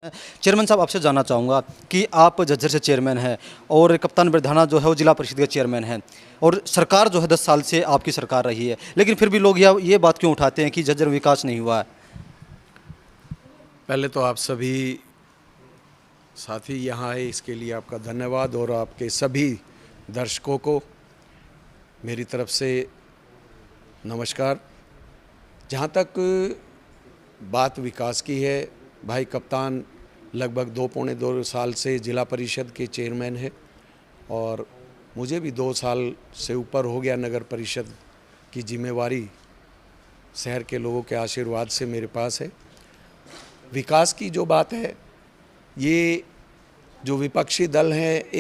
Chairman साहब, आपसे जानना चाहूँगा कि आप झज्जर से चेयरमैन हैं और कप्तान बिरधाना जो है वो जिला परिषद के चेयरमैन हैं और सरकार जो है 10 साल से आपकी सरकार रही है, लेकिन फिर भी लोग ये बात क्यों उठाते हैं कि झज्जर में विकास नहीं हुआ है? पहले तो आप सभी साथी यहाँ आए इसके लिए आपका धन्यवाद और आपके सभी दर्शकों को मेरी तरफ से नमस्कार। जहाँ तक बात विकास की है, भाई कप्तान लगभग 2 साल से जिला परिषद के चेयरमैन है और मुझे भी 2 साल से ऊपर हो गया नगर परिषद की जिम्मेवारी शहर के लोगों के आशीर्वाद से मेरे पास है। विकास की जो बात है, ये जो विपक्षी दल हैं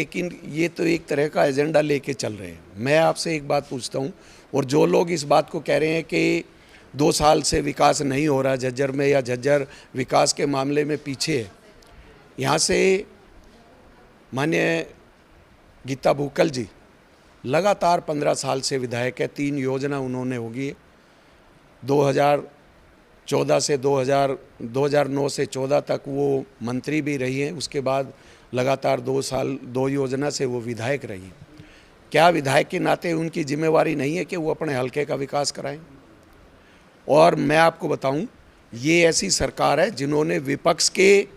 ये तो एक तरह का एजेंडा लेके चल रहे हैं। मैं आपसे एक बात पूछता हूँ, और जो लोग इस बात को कह रहे हैं कि 2 साल से विकास नहीं हो रहा झज्जर में या झज्जर विकास के मामले में पीछे है, यहाँ से माननीय गीता भुक्कल जी लगातार 15 साल से विधायक है। 3 योजना उन्होंने होगी, 2014 से 2009 से 14 तक वो मंत्री भी रही हैं, उसके बाद लगातार 2 योजना से वो विधायक रही हैं। क्या विधायक के नाते उनकी जिम्मेवारी नहीं है कि वो अपने हलके का विकास कराएं? और मैं आपको बताऊं, ये ऐसी सरकार है जिन्होंने विपक्ष के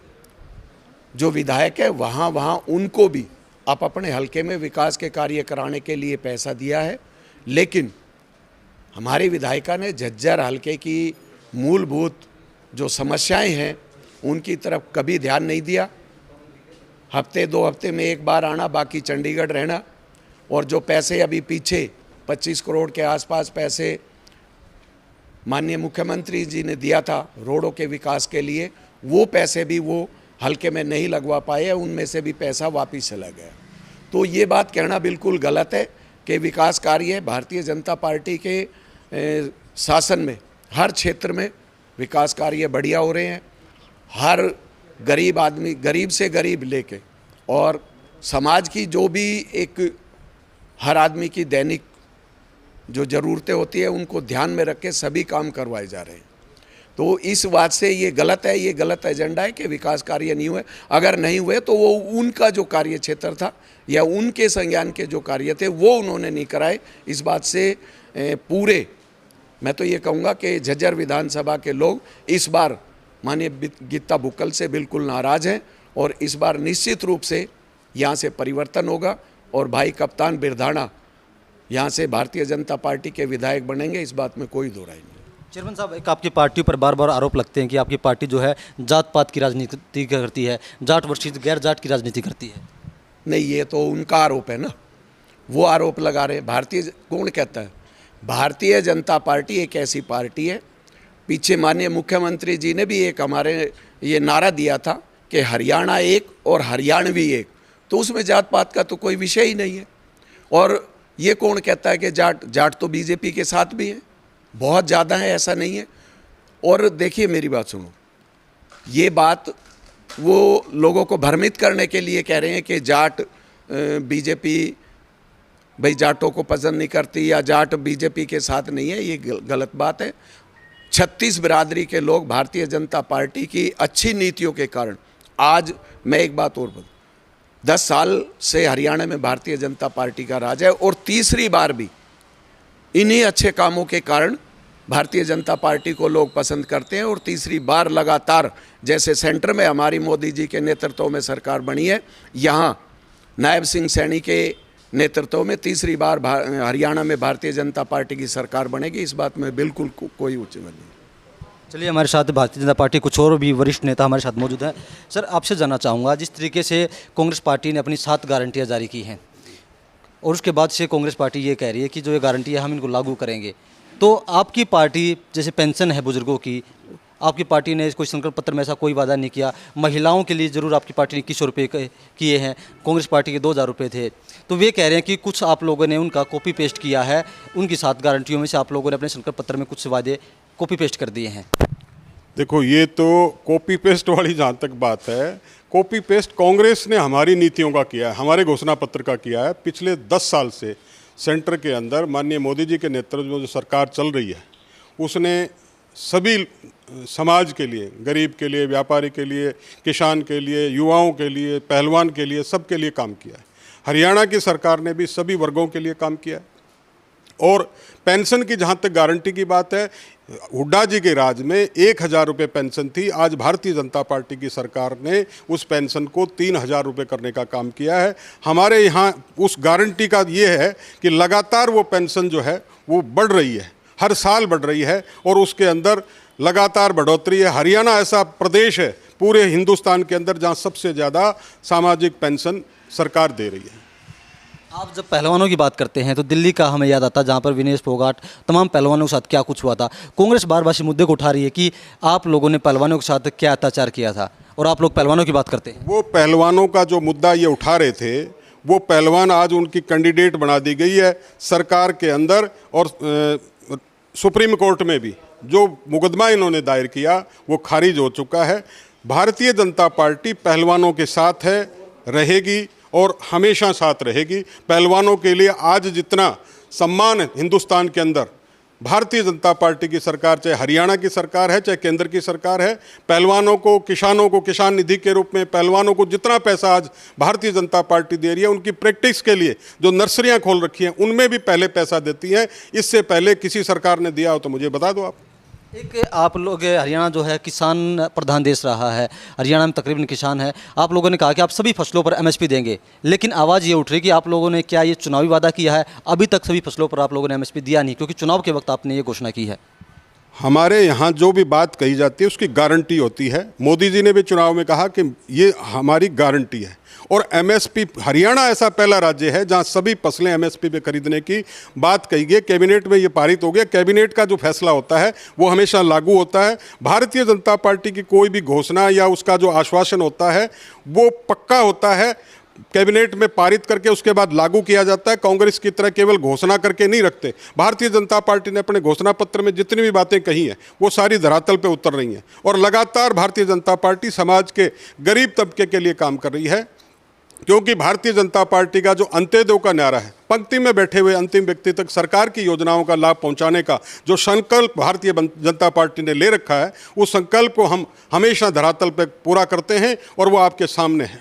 जो विधायक है वहाँ उनको भी आप अपने हलके में विकास के कार्य कराने के लिए पैसा दिया है, लेकिन हमारी विधायिका ने झज्जर हलके की मूलभूत जो समस्याएं हैं उनकी तरफ कभी ध्यान नहीं दिया। हफ्ते 2 हफ्ते में एक बार आना, बाकी चंडीगढ़ रहना। और जो पैसे अभी पीछे 25 करोड़ के आसपास पैसे माननीय मुख्यमंत्री जी ने दिया था रोडों के विकास के लिए, वो पैसे भी वो हल्के में नहीं लगवा पाए, उनमें से भी पैसा वापस चला गया। तो ये बात कहना बिल्कुल गलत है कि विकास कार्य भारतीय जनता पार्टी के शासन में हर क्षेत्र में विकास कार्य बढ़िया हो रहे हैं। हर गरीब आदमी, गरीब से गरीब लेके और समाज की जो भी एक हर आदमी की दैनिक जो ज़रूरतें होती है उनको ध्यान में रख के सभी काम करवाए जा रहे हैं। तो इस बात से ये गलत है, ये गलत एजेंडा है कि विकास कार्य नहीं हुए। अगर नहीं हुए तो वो उनका जो कार्य क्षेत्र था या उनके संज्ञान के जो कार्य थे वो उन्होंने नहीं कराए। इस बात से पूरे मैं तो ये कहूँगा कि झज्जर विधानसभा के लोग इस बार माननीय गीता भुक्कल से बिल्कुल नाराज़ हैं और इस बार निश्चित रूप से यहाँ से परिवर्तन होगा और भाई कप्तान बिरधाना यहाँ से भारतीय जनता पार्टी के विधायक बनेंगे, इस बात में कोई दो राय नहीं। चेयरमैन साहब, एक आपकी पार्टी पर बार बार आरोप लगते हैं कि आपकी पार्टी जो है जात पात की राजनीति करती है, जाट वर्सेस गैर जाट की राजनीति करती है। नहीं, ये तो उनका आरोप है ना, वो आरोप लगा रहे। कौन कहता है? भारतीय जनता पार्टी एक ऐसी पार्टी है, पीछे माननीय मुख्यमंत्री जी ने भी एक हमारे ये नारा दिया था कि हरियाणा एक और हरियाणवी एक, तो उसमें जात पात का तो कोई विषय ही नहीं है। और ये कौन कहता है कि जाट तो बीजेपी के साथ भी है, बहुत ज़्यादा है, ऐसा नहीं है। और देखिए मेरी बात सुनो, ये बात वो लोगों को भ्रमित करने के लिए कह रहे हैं कि जाट बीजेपी भाई जाटों को पसंद नहीं करती या जाट बीजेपी के साथ नहीं है, ये गलत बात है। 36 बिरादरी के लोग भारतीय जनता पार्टी की अच्छी नीतियों के कारण, आज मैं एक बात और बताऊं, 10 साल से हरियाणा में भारतीय जनता पार्टी का राज है और तीसरी बार भी इन्हीं अच्छे कामों के कारण भारतीय जनता पार्टी को लोग पसंद करते हैं और तीसरी बार लगातार जैसे सेंटर में हमारी मोदी जी के नेतृत्व में सरकार बनी है, यहाँ नायब सिंह सैनी के नेतृत्व में तीसरी बार हरियाणा में भारतीय जनता पार्टी की सरकार बनेगी। इस बात में बिल्कुल कोई उच्च नहीं। चलिए, हमारे साथ भारतीय जनता पार्टी कुछ और भी वरिष्ठ नेता हमारे साथ मौजूद हैं। सर, आपसे जानना चाहूँगा, जिस तरीके से कांग्रेस पार्टी ने अपनी 7 गारंटियाँ जारी की हैं और उसके बाद से कांग्रेस पार्टी ये कह रही है कि जो ये गारंटी है हम इनको लागू करेंगे, तो आपकी पार्टी जैसे पेंशन है बुजुर्गों की, आपकी पार्टी ने कोई संकल्प पत्र में ऐसा कोई वादा नहीं किया। महिलाओं के लिए ज़रूर आपकी पार्टी ने 2100 रुपये किए हैं, कांग्रेस पार्टी के 2000 रुपये थे। तो वे कह रहे हैं कि कुछ आप लोगों ने उनका कॉपी पेस्ट किया है, उनकी 7 गारंटियों में से आप लोगों ने अपने संकल्प पत्र में कुछ वादे कॉपी पेस्ट कर दिए हैं। देखो, ये तो कॉपी पेस्ट वाली जहाँ तक बात है, कॉपी पेस्ट कांग्रेस ने हमारी नीतियों का किया है, हमारे घोषणा पत्र का किया है। पिछले 10 साल से सेंटर के अंदर माननीय मोदी जी के नेतृत्व में जो सरकार चल रही है उसने सभी समाज के लिए, गरीब के लिए, व्यापारी के लिए, किसान के लिए, युवाओं के लिए, पहलवान के लिए, सबके लिए काम किया है। हरियाणा की सरकार ने भी सभी वर्गों के लिए काम किया है। और पेंशन की जहाँ तक गारंटी की बात है, हुड्डा जी के राज में 1,000 रुपये पेंशन थी। आज भारतीय जनता पार्टी की सरकार ने उस पेंशन को 3,000 रुपये करने का काम किया है। हमारे यहाँ उस गारंटी का ये है कि लगातार वो पेंशन जो है वो बढ़ रही है, हर साल बढ़ रही है और उसके अंदर लगातार बढ़ोतरी है। हरियाणा ऐसा प्रदेश है पूरे हिंदुस्तान के अंदर जहाँ सबसे ज़्यादा सामाजिक पेंशन सरकार दे रही है। आप जब पहलवानों की बात करते हैं तो दिल्ली का हमें याद आता है, जहाँ पर विनेश फोगाट तमाम पहलवानों के साथ क्या कुछ हुआ था। कांग्रेस बार बार इस मुद्दे को उठा रही है कि आप लोगों ने पहलवानों के साथ क्या अत्याचार किया था, और आप लोग पहलवानों की बात करते हैं। वो पहलवानों का जो मुद्दा ये उठा रहे थे, वो पहलवान आज उनकी कैंडिडेट बना दी गई है सरकार के अंदर। और सुप्रीम कोर्ट में भी जो मुकदमा इन्होंने दायर किया वो खारिज हो चुका है। भारतीय जनता पार्टी पहलवानों के साथ है, रहेगी और हमेशा साथ रहेगी। पहलवानों के लिए आज जितना सम्मान हिंदुस्तान के अंदर भारतीय जनता पार्टी की सरकार, चाहे हरियाणा की सरकार है चाहे केंद्र की सरकार है, पहलवानों को, किसानों को किसान निधि के रूप में पहलवानों को जितना पैसा आज भारतीय जनता पार्टी दे रही है, उनकी प्रैक्टिस के लिए जो नर्सरियां खोल रखी हैं उनमें भी पहले पैसा देती है। इससे पहले किसी सरकार ने दिया हो तो मुझे बता दो आप। एक आप लोग, हरियाणा जो है किसान प्रधान देश रहा है, हरियाणा में तकरीबन किसान है। आप लोगों ने कहा कि आप सभी फसलों पर एमएसपी देंगे, लेकिन आवाज़ ये उठ रही कि आप लोगों ने क्या ये चुनावी वादा किया है? अभी तक सभी फसलों पर आप लोगों ने एमएसपी दिया नहीं, क्योंकि चुनाव के वक्त आपने ये घोषणा की है। हमारे यहाँ जो भी बात कही जाती है उसकी गारंटी होती है। मोदी जी ने भी चुनाव में कहा कि ये हमारी गारंटी है। और एमएसपी, हरियाणा ऐसा पहला राज्य है जहाँ सभी फसलें एमएसपी पे खरीदने की बात कही गई। कैबिनेट में ये पारित हो गया। कैबिनेट का जो फैसला होता है वो हमेशा लागू होता है। भारतीय जनता पार्टी की कोई भी घोषणा या उसका जो आश्वासन होता है वो पक्का होता है, कैबिनेट में पारित करके उसके बाद लागू किया जाता है। कांग्रेस की तरह केवल घोषणा करके नहीं रखते। भारतीय जनता पार्टी ने अपने घोषणा पत्र में जितनी भी बातें कही हैं वो सारी धरातल पे उतर रही हैं। और लगातार भारतीय जनता पार्टी समाज के गरीब तबके के लिए काम कर रही है, क्योंकि भारतीय जनता पार्टी का जो अंत्योदय का नारा है, पंक्ति में बैठे हुए अंतिम व्यक्ति तक सरकार की योजनाओं का लाभ पहुंचाने का जो संकल्प भारतीय जनता पार्टी ने ले रखा है, उस संकल्प को हम हमेशा धरातल पर पूरा करते हैं और वो आपके सामने है।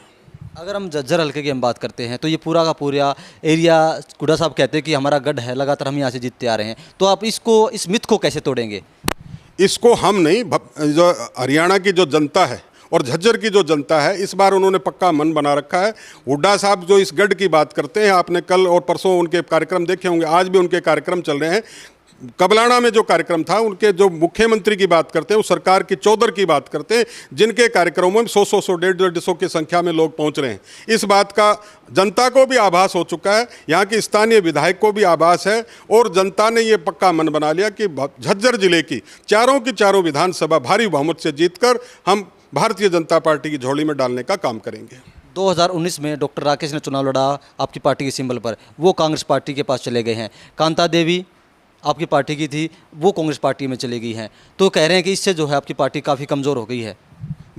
अगर हम झज्जर हल्के की हम बात करते हैं तो ये पूरा का पूरा एरिया, कुडा साहब कहते हैं कि हमारा गढ़ है, लगातार हम यहाँ से जीतते आ रहे हैं। तो आप इसको, इस मिथ को कैसे तोड़ेंगे? इसको हम नहीं, जो हरियाणा की जो जनता है और झज्जर की जो जनता है, इस बार उन्होंने पक्का मन बना रखा है। हुड्डा साहब जो इस गढ़ की बात करते हैं, आपने कल और परसों उनके कार्यक्रम देखे होंगे, आज भी उनके कार्यक्रम चल रहे हैं। कबलाना में जो कार्यक्रम था, उनके जो मुख्यमंत्री की बात करते हैं, वो सरकार की चौधर की बात करते हैं, जिनके कार्यक्रमों में 100, 150 की संख्या में लोग पहुंच रहे हैं। इस बात का जनता को भी आभास हो चुका है, यहाँ के स्थानीय विधायक को भी आभास है और जनता ने ये पक्का मन बना लिया कि झज्जर जिले की चारों की चारों विधानसभा भारी बहुमत से जीतकर हम भारतीय जनता पार्टी की झोली में डालने का काम करेंगे। 2019 में डॉक्टर राकेश ने चुनाव लड़ा आपकी पार्टी के सिंबल पर, वो कांग्रेस पार्टी के पास चले गए हैं। कांता देवी आपकी पार्टी की थी, वो कांग्रेस पार्टी में चली गई हैं। तो कह रहे हैं कि इससे जो है आपकी पार्टी काफ़ी कमज़ोर हो गई है।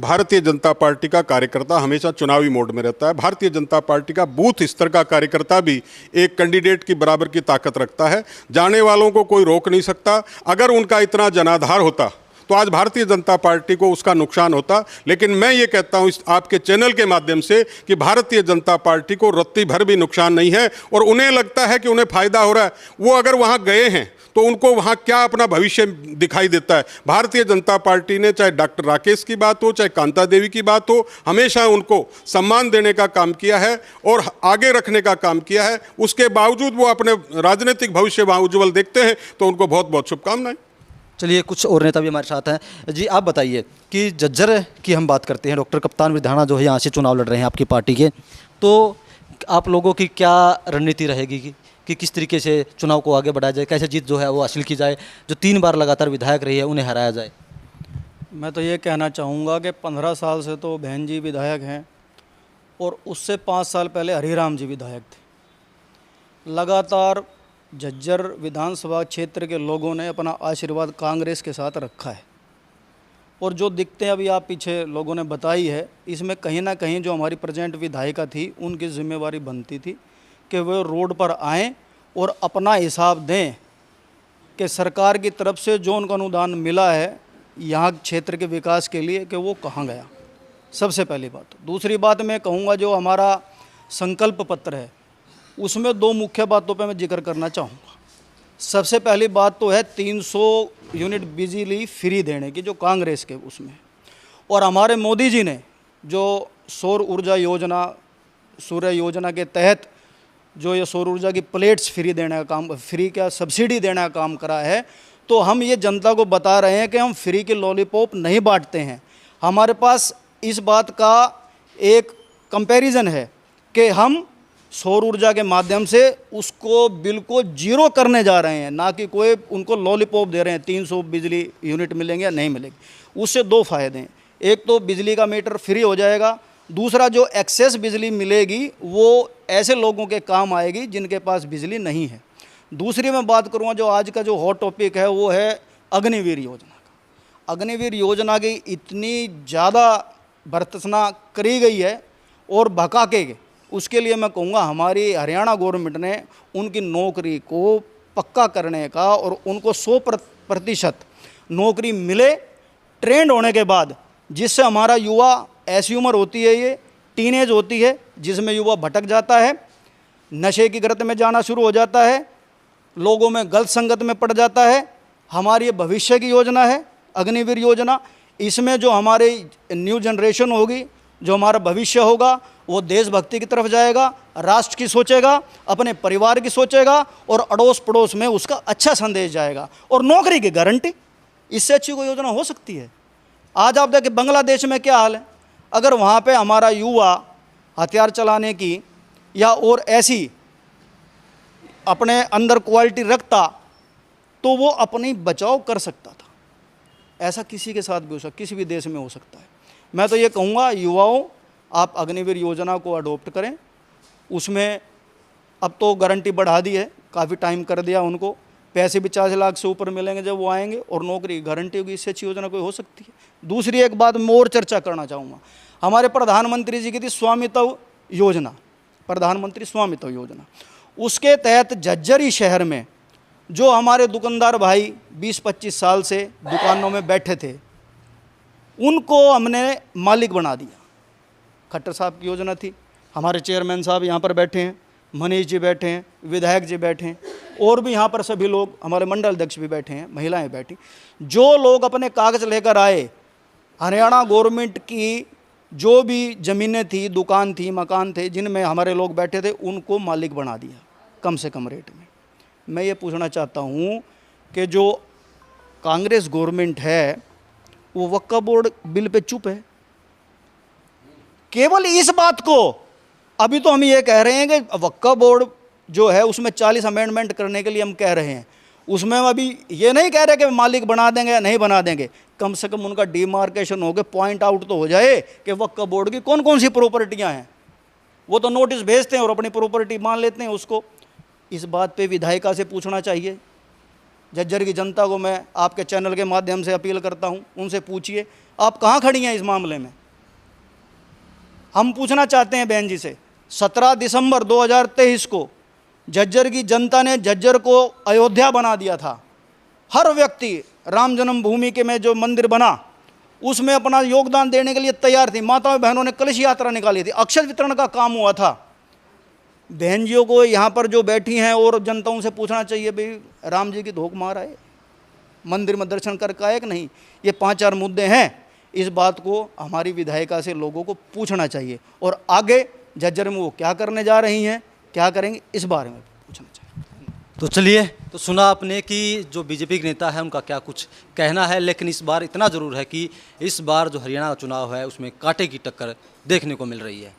भारतीय जनता पार्टी का कार्यकर्ता हमेशा चुनावी मोड में रहता है। भारतीय जनता पार्टी का बूथ स्तर का कार्यकर्ता भी एक कैंडिडेट की बराबर की ताकत रखता है। जाने वालों को कोई रोक नहीं सकता। अगर उनका इतना जनाधार होता तो आज भारतीय जनता पार्टी को उसका नुकसान होता। लेकिन मैं ये कहता हूँ इस आपके चैनल के माध्यम से कि भारतीय जनता पार्टी को रत्ती भर भी नुकसान नहीं है और उन्हें लगता है कि उन्हें फायदा हो रहा है। वो अगर वहाँ गए हैं तो उनको वहाँ क्या अपना भविष्य दिखाई देता है। भारतीय जनता पार्टी ने, चाहे डॉक्टर राकेश की बात हो चाहे कांता देवी की बात हो, हमेशा उनको सम्मान देने का काम किया है और आगे रखने का काम किया है। उसके बावजूद वो अपने राजनीतिक भविष्य वहाँ उज्ज्वल देखते हैं, तो उनको बहुत बहुत शुभकामनाएं। चलिए, कुछ और नेता भी हमारे साथ हैं। जी, आप बताइए कि झज्जर की हम बात करते हैं, डॉक्टर कप्तान विधाना जो है यहाँ से चुनाव लड़ रहे हैं आपकी पार्टी के, तो आप लोगों की क्या रणनीति रहेगी कि किस तरीके से चुनाव को आगे बढ़ाया जाए, कैसे जीत जो है वो हासिल की जाए, जो 3 बार लगातार विधायक रही है उन्हें हराया जाए? मैं तो ये कहना चाहूँगा कि 15 साल से तो बहन जी विधायक हैं और उससे 5 साल पहले हरिराम जी विधायक थे। लगातार झज्जर विधानसभा क्षेत्र के लोगों ने अपना आशीर्वाद कांग्रेस के साथ रखा है और जो दिक्कतें अभी आप पीछे लोगों ने बताई है, इसमें कहीं ना कहीं जो हमारी प्रेजेंट विधायिका थी उनकी जिम्मेवारी बनती थी कि वो रोड पर आएँ और अपना हिसाब दें कि सरकार की तरफ से जो उनको अनुदान मिला है यहाँ क्षेत्र के विकास के लिए कि वो कहाँ गया, सबसे पहली बात। दूसरी बात मैं कहूँगा जो हमारा संकल्प पत्र है उसमें दो मुख्य बातों पे मैं जिक्र करना चाहूँगा। सबसे पहली बात तो है 300 यूनिट बिजली फ्री देने की जो कांग्रेस के उसमें, और हमारे मोदी जी ने जो सौर ऊर्जा योजना, सूर्य योजना के तहत जो ये सौर ऊर्जा की प्लेट्स फ्री देने का काम, फ्री क्या सब्सिडी देने का काम करा है, तो हम ये जनता को बता रहे हैं कि हम फ्री के लॉलीपॉप नहीं बांटते हैं। हमारे पास इस बात का एक कंपैरिजन है कि हम सौर ऊर्जा के माध्यम से उसको बिल को जीरो करने जा रहे हैं, ना कि कोई उनको लॉलीपॉप दे रहे हैं 300 बिजली यूनिट मिलेंगे या नहीं मिलेंगे। उससे दो फायदे हैं, एक तो बिजली का मीटर फ्री हो जाएगा, दूसरा जो एक्सेस बिजली मिलेगी वो ऐसे लोगों के काम आएगी जिनके पास बिजली नहीं है। दूसरी मैं बात करूँगा जो आज का जो हॉट टॉपिक है वो है अग्निवीर योजना का। अग्निवीर योजना की इतनी ज़्यादा भर्त्सना करी गई है और भका के, उसके लिए मैं कहूँगा हमारी हरियाणा गवर्नमेंट ने उनकी नौकरी को पक्का करने का और उनको 100% नौकरी मिले ट्रेंड होने के बाद, जिससे हमारा युवा, ऐसी उम्र होती है ये टीनेज होती है जिसमें युवा भटक जाता है, नशे की गर्त में जाना शुरू हो जाता है, लोगों में गलत संगत में पड़ जाता है। हमारी ये भविष्य की योजना है अग्निवीर योजना। इसमें जो हमारे न्यू जनरेशन होगी, जो हमारा भविष्य होगा, वो देशभक्ति की तरफ जाएगा, राष्ट्र की सोचेगा, अपने परिवार की सोचेगा और अड़ोस पड़ोस में उसका अच्छा संदेश जाएगा। और नौकरी की गारंटी, इससे अच्छी कोई योजना हो सकती है? आज आप देखिए बांग्लादेश में क्या हाल है। अगर वहाँ पे हमारा युवा हथियार चलाने की या और ऐसी अपने अंदर क्वालिटी रखता तो वो अपनी बचाव कर सकता था। ऐसा किसी के साथ भी हो सकता, किसी भी देश में हो सकता है। मैं तो ये कहूँगा युवाओं, आप अग्निवीर योजना को अडोप्ट करें। उसमें अब तो गारंटी बढ़ा दी है, काफ़ी टाइम कर दिया उनको, पैसे भी 40 लाख से ऊपर मिलेंगे जब वो आएंगे और नौकरी की गारंटी होगी। इससे अच्छी योजना कोई हो सकती है? दूसरी एक बात मैं और चर्चा करना चाहूँगा, हमारे प्रधानमंत्री जी की थी स्वामित्व योजना, प्रधानमंत्री स्वामित्व योजना। उसके तहत झज्जर शहर में जो हमारे दुकानदार भाई 20-25 साल से दुकानों में बैठे थे, उनको हमने मालिक बना दिया। खट्टर साहब की योजना थी, हमारे चेयरमैन साहब यहाँ पर बैठे हैं, मनीष जी बैठे हैं, विधायक जी बैठे हैं, और भी यहाँ पर सभी लोग, हमारे मंडल अध्यक्ष भी बैठे हैं, महिलाएं बैठी। जो लोग अपने कागज़ लेकर आए, हरियाणा गवर्नमेंट की जो भी ज़मीनें थी, दुकान थी, मकान थे, जिनमें हमारे लोग बैठे थे, उनको मालिक बना दिया कम से कम रेट में। मैं ये पूछना चाहता हूँ कि जो कांग्रेस गवर्नमेंट है वो वक्फ बोर्ड बिल पे चुप है। केवल इस बात को, अभी तो हम ये कह रहे हैं कि वक्फ बोर्ड जो है उसमें 40 अमेंडमेंट करने के लिए हम कह रहे हैं, उसमें हम अभी ये नहीं कह रहे कि मालिक बना देंगे या नहीं बना देंगे। कम से कम उनका डिमार्केशन हो गया, पॉइंट आउट तो हो जाए कि वक्फ बोर्ड की कौन कौन सी प्रॉपर्टियां हैं। वो तो नोटिस भेजते हैं और अपनी प्रॉपर्टी मान लेते हैं उसको। इस बात पे विधायिका से पूछना चाहिए। झज्जर की जनता को मैं आपके चैनल के माध्यम से अपील करता हूं, उनसे पूछिए आप कहां खड़ी हैं इस मामले में। हम पूछना चाहते हैं बहन जी से, 17 दिसंबर 2023 को झज्जर की जनता ने झज्जर को अयोध्या बना दिया था। हर व्यक्ति राम जन्मभूमि के में जो मंदिर बना उसमें अपना योगदान देने के लिए तैयार थी। माताओं बहनों ने कलश यात्रा निकाली थी, अक्षर वितरण का काम हुआ था। बहन जियों को यहाँ पर जो बैठी हैं और जनताओं से पूछना चाहिए, भाई राम जी की धोख मार आए, मंदिर में दर्शन करके आए कि नहीं। ये 5-4 मुद्दे हैं, इस बात को हमारी विधायिका से लोगों को पूछना चाहिए और आगे झज्जर में वो क्या करने जा रही हैं, क्या करेंगे, इस बारे में पूछना चाहिए। तो चलिए, तो सुना आपने कि जो बीजेपी के नेता है उनका क्या कुछ कहना है, लेकिन इस बार इतना ज़रूर है कि इस बार जो हरियाणा का चुनाव है उसमें कांटे की टक्कर देखने को मिल रही है।